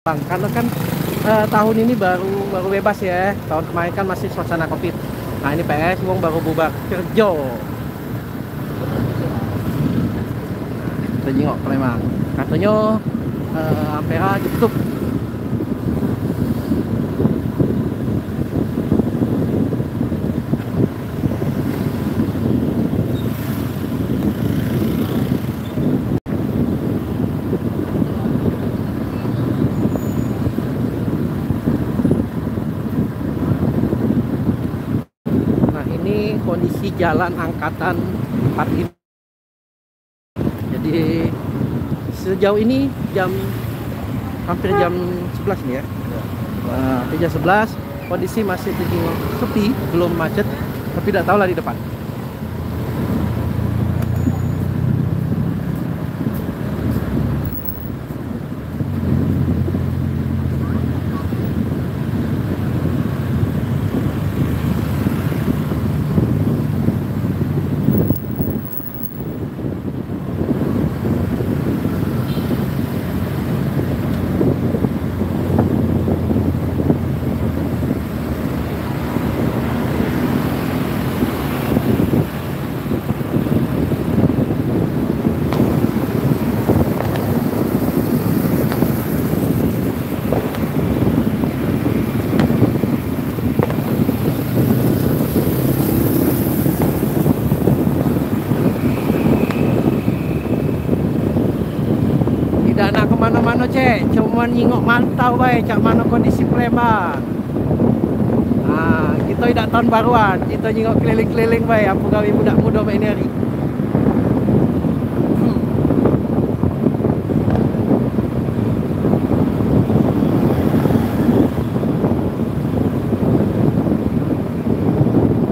Bang, karena kan tahun ini baru bebas ya. Tahun kemarin kan masih suasana Covid. Nah, ini PS wong baru bubar kerja. Kita jengok Palembang. Katanya Ampera ditutup. Kondisi jalan angkatan 45. Jadi sejauh ini hampir jam 11 nih ya. Hampir jam 11 kondisi masih sepi, belum macet, tapi tidak tahu lah di depan. Nak kemana-mana cek, cuman nyingok mantau baik cak mana kondisi Palembang. Nah, kita tidak tahun baruan, kita nyingok keliling-keliling baik apa gawe muda-muda baik ini hari.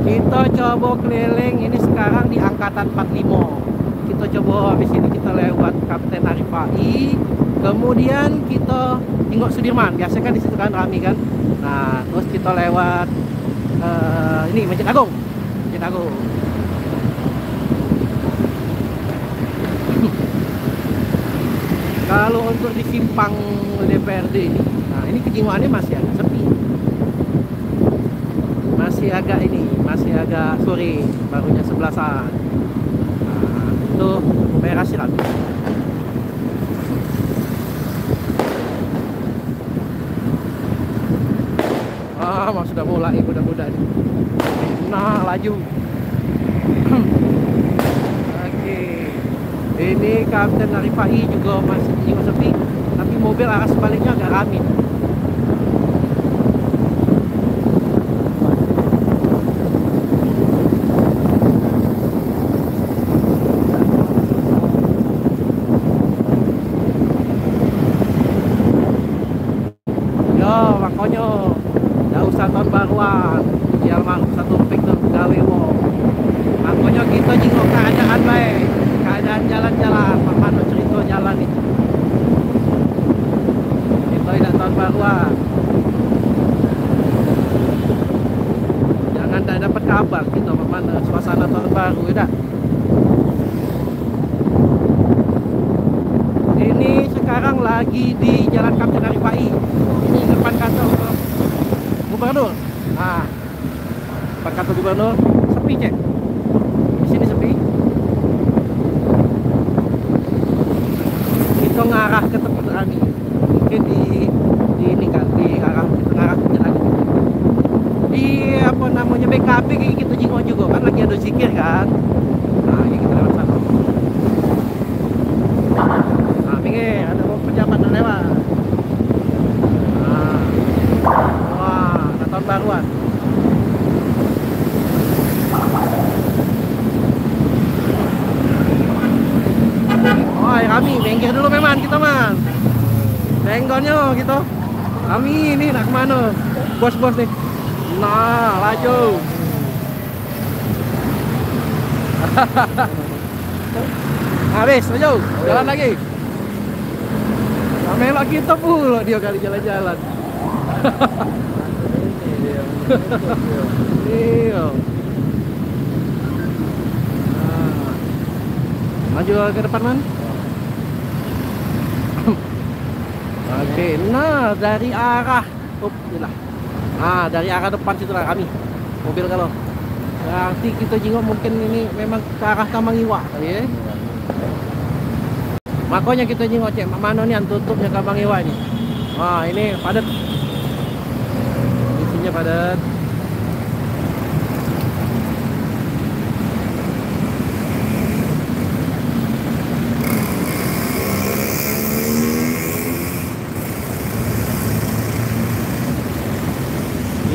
Kita coba keliling ini sekarang di angkatan 45. Kita coba habis ini kita lewat Kapten Arifai, kemudian kita tengok Sudirman. Biasa kan di situ kan rame kan. Nah, terus kita lewat ini Masjid Agung. Masjid Agung. Kalau untuk di simpang DPRD ini, nah ini kejiwaannya masih agak sepi. Masih agak sore, barunya 11-an. Tuh merah silat. Sudah mulai kuda-kuda nih. Nah, laju. Oke. Ini Kapten Arifai juga masih sepi, tapi mobil arah sebaliknya agak ramai. Makanya nggak usah tahun baruan di almarhum satu pik tuh gawe wong. Makanya kita jengok keadaan baik, keadaan jalan-jalan, mana cerita jalan itu. Kita tidak tahun baruan. Jangan tak dapat kabar kita mana suasana tahun baru ya dah. Ini sekarang lagi di Jalan Kapten Arifai. Ini depan kantor gubernur. Nah, depan kantor gubernur sepi cek. Di sini sepi. Kita ngarah ke tempat Rani. Mungkin di ini kan di arah kita ngarah ke jalan. Di apa namanya BKP kita jingok juga kan lagi ada zikir kan. Nah, ini kita lewat sana. Nah, pinggir ada pejabat yang lewat. Tahun baruan. Oh, kami bengkel dulu memang kita man. Bengkelnya gitu. Kami ini nak kemana? Bos-bos nih. Nah, laju. Habis, laju. Jalan lagi. Melok kita pula dia kali jalan-jalan. Iya. Maju ke depan man. Oke, nah dari arah, inilah. Nah dari arah depan situ lah kami mobil kalau. Berarti kita jengok mungkin ini memang ke arah Kamangiwa tadi ya. Makanya kita jengok cek mana nih yang tutupnya Kamangiwa ini. Wah ini padat. Isinya padat.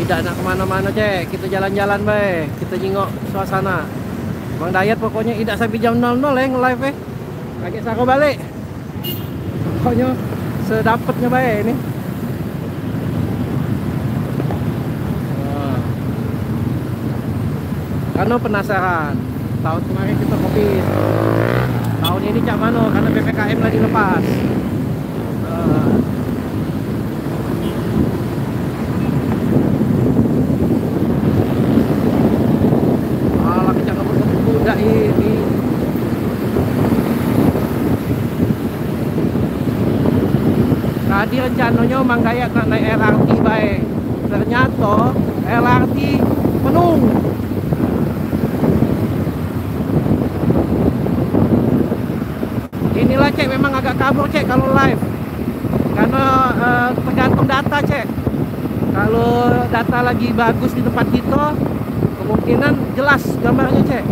Tidak nak kemana-mana cek, kita jalan-jalan baik, kita jengok suasana. Bang Dayat pokoknya tidak sampai jam 00 nge-live kaget sako balik. Pokoknya sedapatnya baik ini. Karena penasaran, tahun kemarin kita Covid, tahun ini cak mano karena PPKM lagi lepas. Ini tadi rencananya Mang Dayat nak naik LRT baik, ternyata LRT penuh. Inilah cek memang agak kabur cek kalau live karena tergantung data cek. Kalau data lagi bagus di tempat kita kemungkinan jelas gambarnya cek.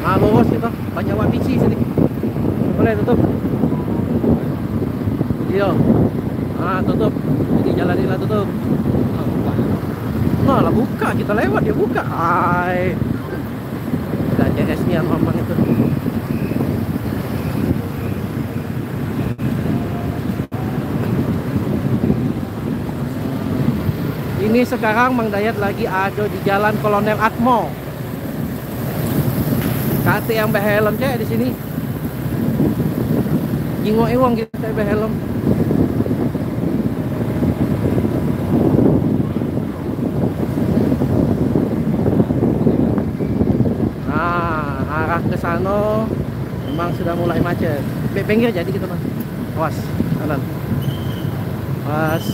Ah lurus kita banyak WiFi sini. Boleh tutup. Iya. Ah tutup. Jadi jalanilah tutup. Nah lah buka, kita lewat dia buka. Hai. Dah CS nya ngomong itu. Ini sekarang Mang Dayat lagi ada di Jalan Kolonel Atmo. Kate yang behelm cek di sini. Jingok ewang kita behelm. Nah, arah ke sana memang sudah mulai macet. Pinggir jadi kita Mas. Awas, kanan. Awas.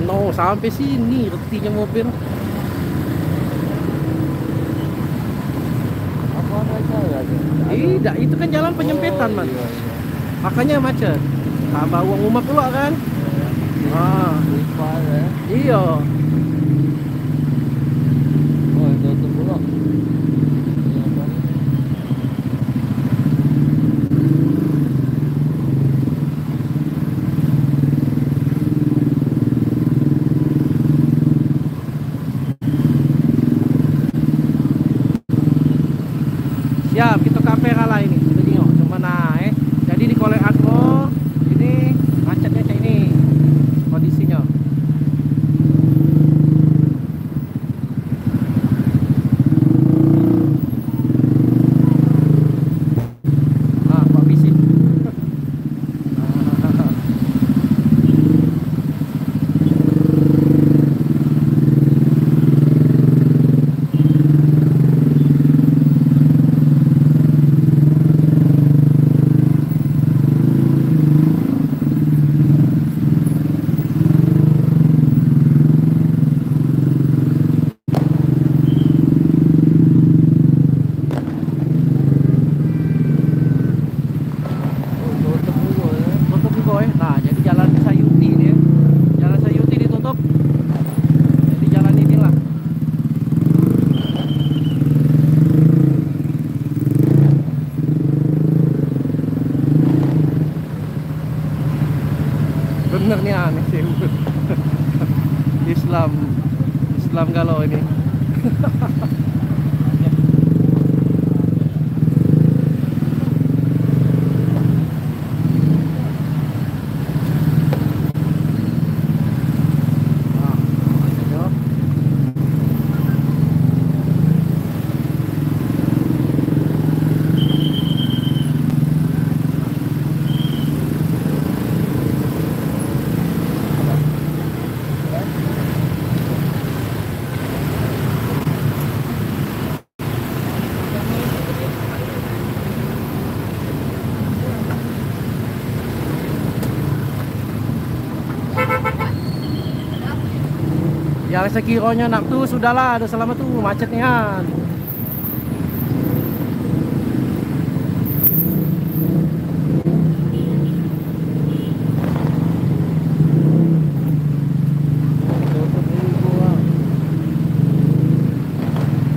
No, sampai sini retinya mobil. Apa ada? Tidak, itu kan jalan penyempitan, Mas. Iya. Makanya macet. Tambah uang rumah pula kan. Ah, Lupa ya. iya. Oh, itu pula. Siap, kita kamera lah ini. Kita tengok cuma naik. Jadi di Kolek Atmo ini macetnya kayak ini kondisinya. Ah, Pak Bisi. Tutup juga ya. Nah, jadi jalan Sayuti ini ya. Jalan Sayuti ditutup. Jadi jalan inilah. Bener nih aneh sih. Islam galau ini. Yang sekiranya nak tu sudahlah, ada selama tu macet ni kan. Tutup dulu gua.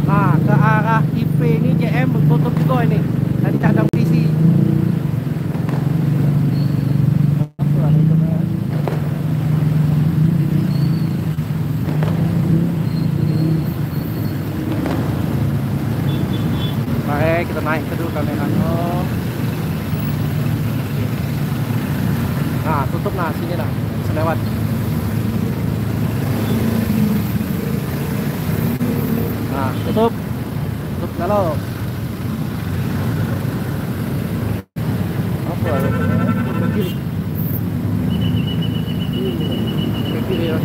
Nah, ke arah IP ni JM tutup juga ini. Tadi tak ada polisi. Apa lah tutup ya? Baik, kita naik ke dulu kameranya. Nah, tutup nah sini nah. Bisa lewat. Nah, tutup. Tutup kalau. Apa lah tutup ya? Ke kiri. Ke kiri ya.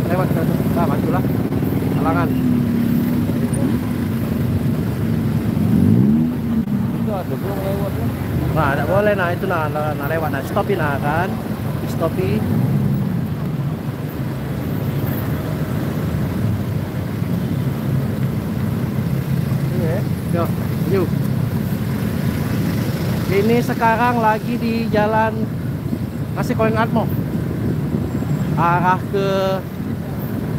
Lewat ke atas. Nah, majulah. Halangan. Itu ada belum lewat ya? Nah, tak boleh nah itu nah lewat nah. Stopin nah kan. Stopin. Ini ya? Yo, yuk. Ini sekarang lagi di jalan masih Kolin Atmo. Arah ke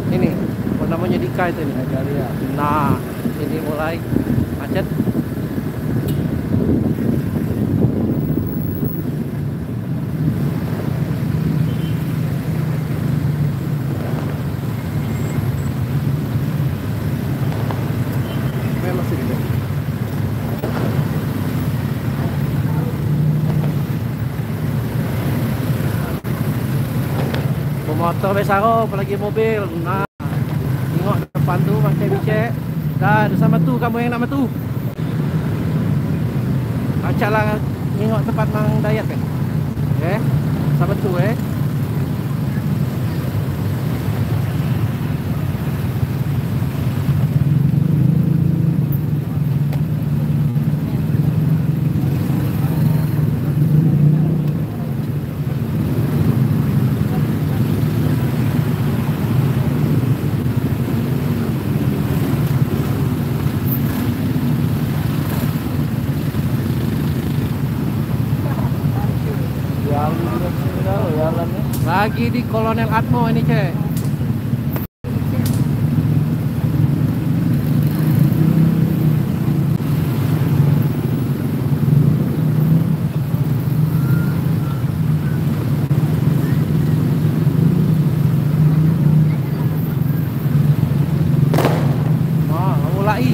ini, apa namanya Dika itu ini. Ajaria. Nah, ini mulai macet. Memang masih gitu. Motor besaro, apalagi mobil. Nah, tengok depan tu macam bicek. Dah sama tu kamu yang nak matu. Acaklah tengok tempat Mang Dayat kan. Sama tu Jalannya. Lagi di Kolonel Atmo ini cek. Nah, mulai.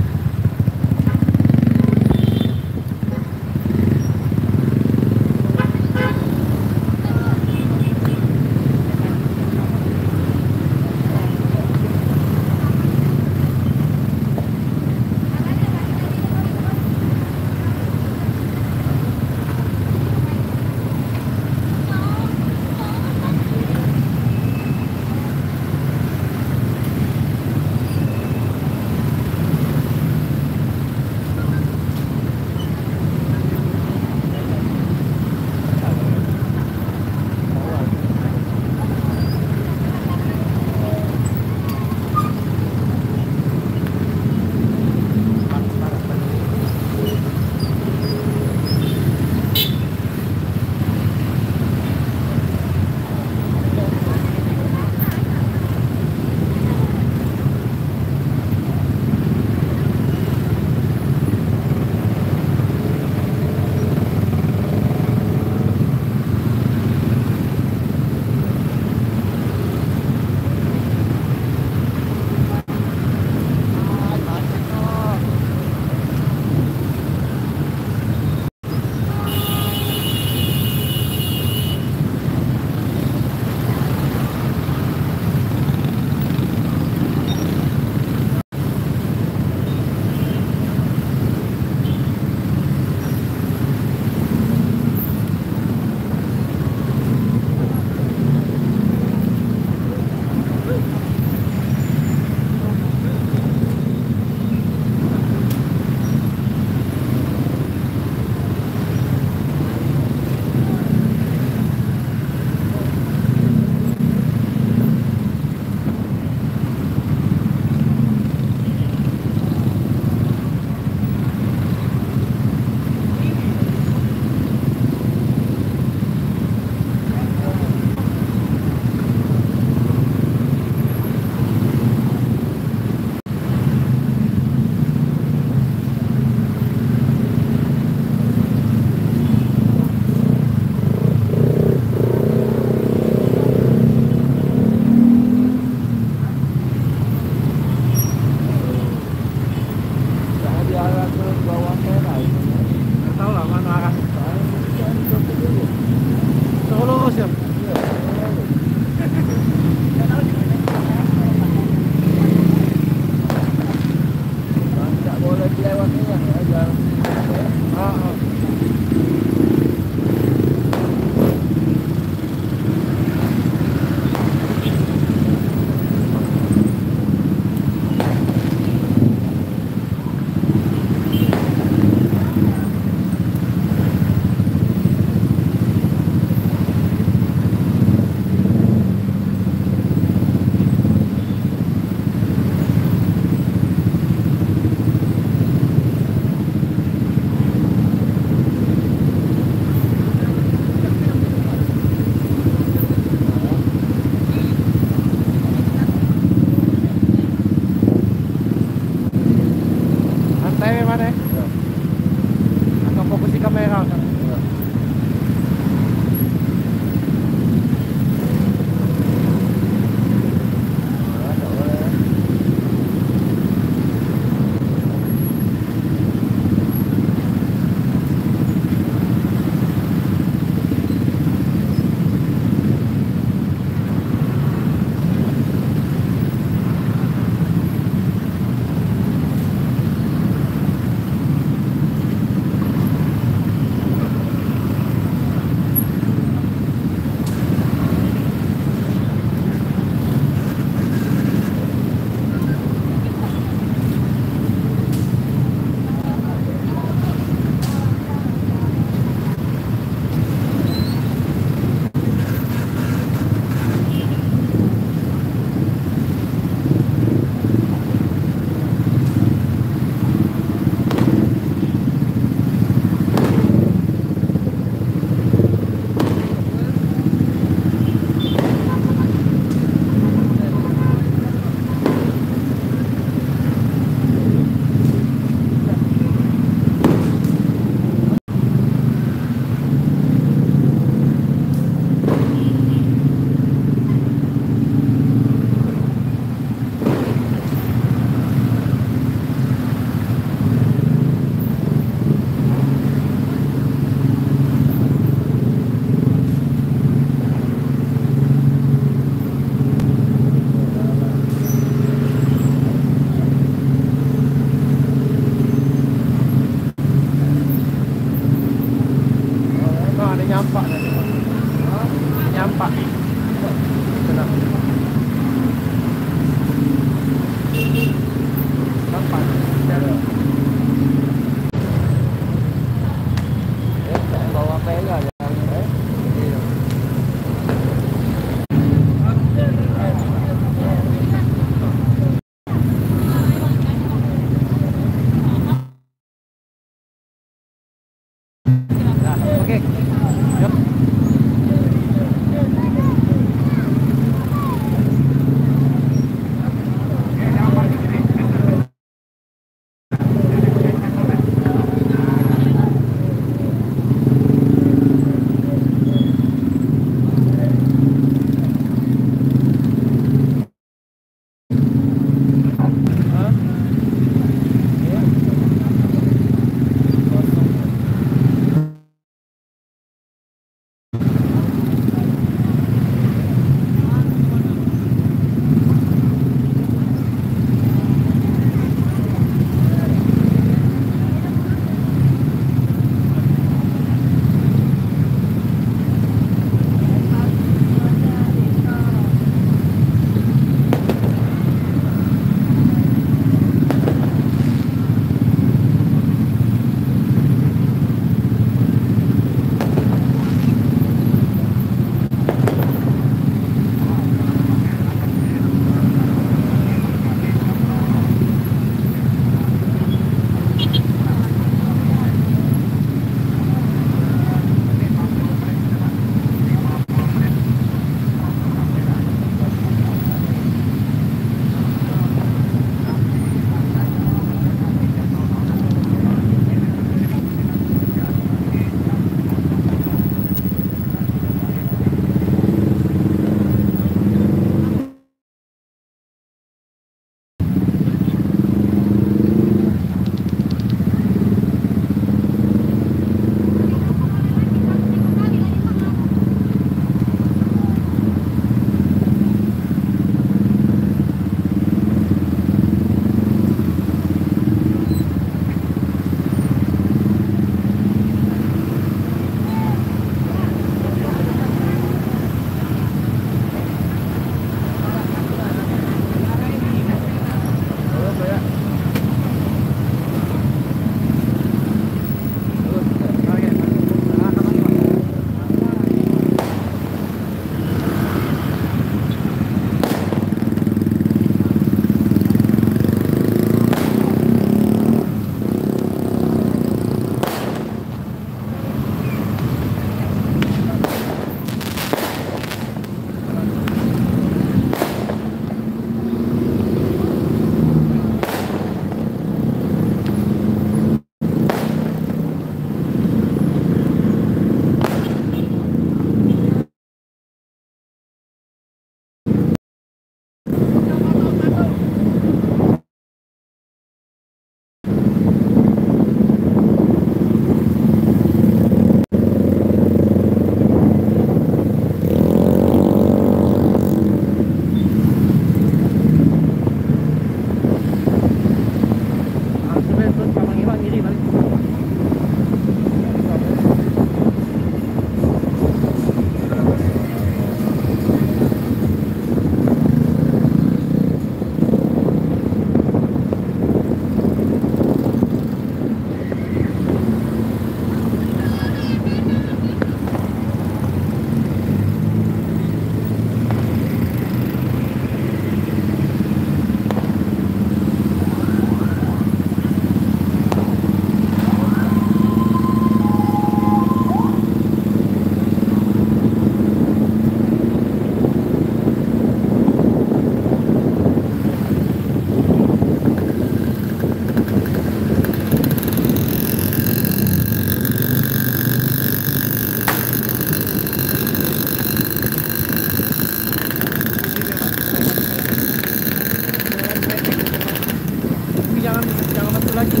lagi.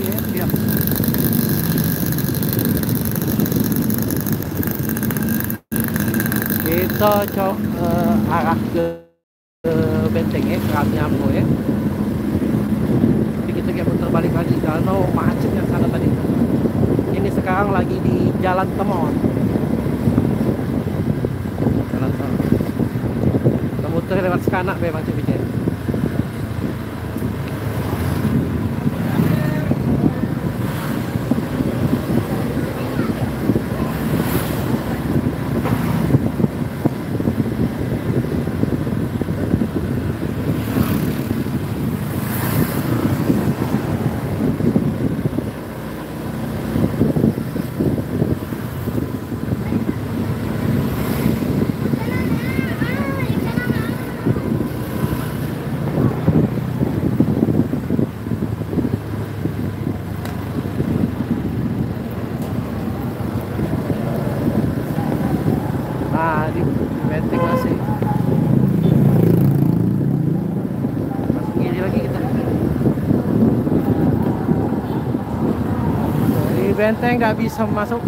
Iya, siap. Kita arah ke bentengnya, ke Amiabo ya. Jadi kita kayak putar balik lagi karena macet yang sana tadi. Ini sekarang lagi di Jalan Temon. Jalan Temon. Kita muter lewat Sekanak memang Cipicen. Nah, di benteng masih kiri lagi kita. Di benteng nggak bisa masuk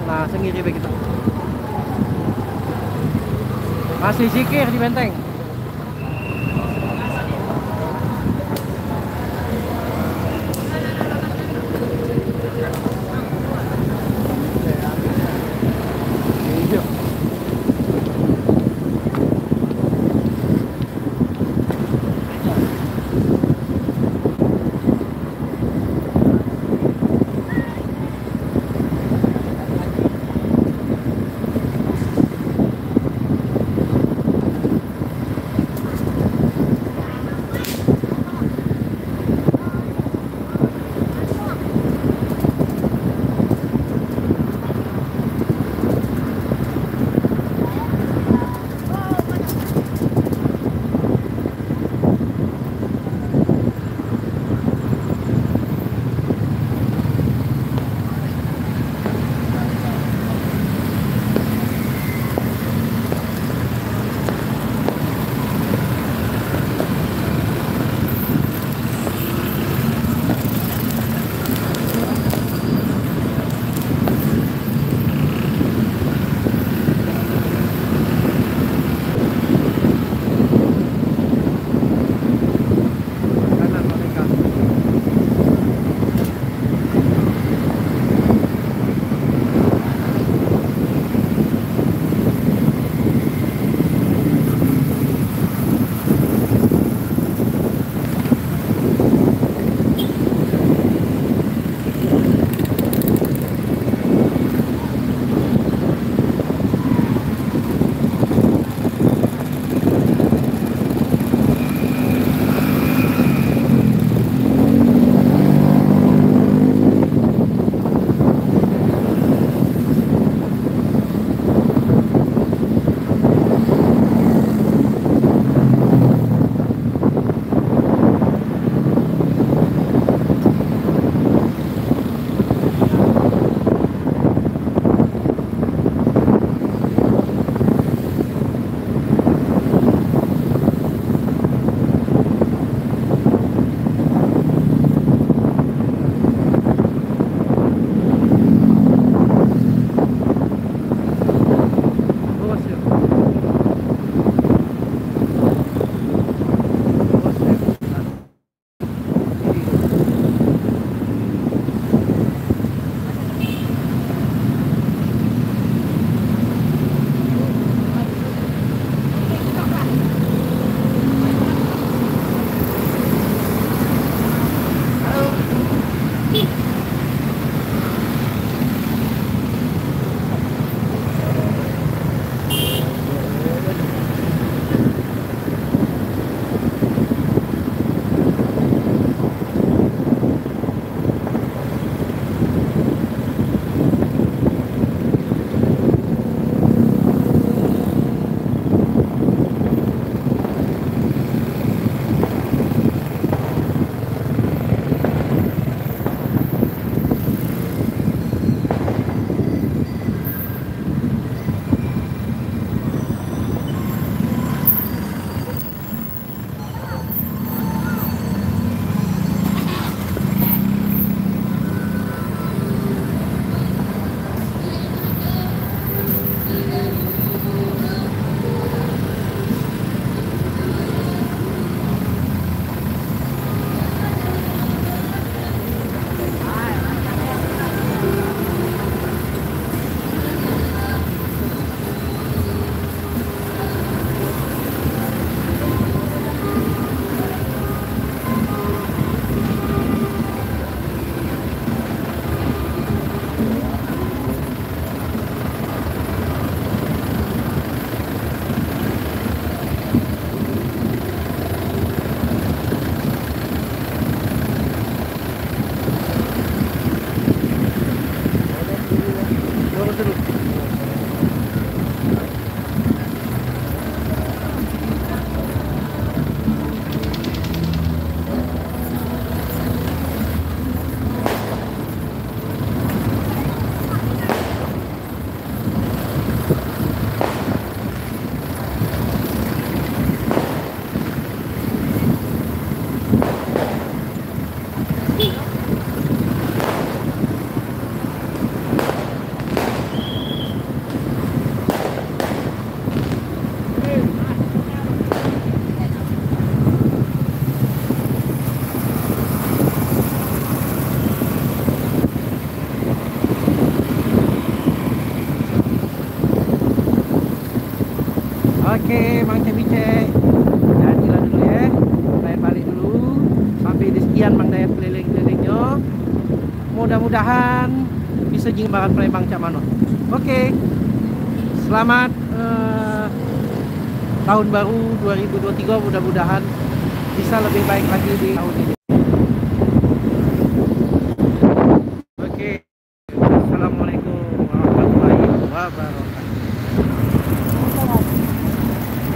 langsung kiri begitu. Masih zikir di benteng. mudah-mudahan bisa jingbaran Palembang cak mano. Oke. Selamat tahun baru 2023, mudah-mudahan bisa lebih baik lagi di tahun ini. Oke. Assalamualaikum warahmatullahi wabarakatuh.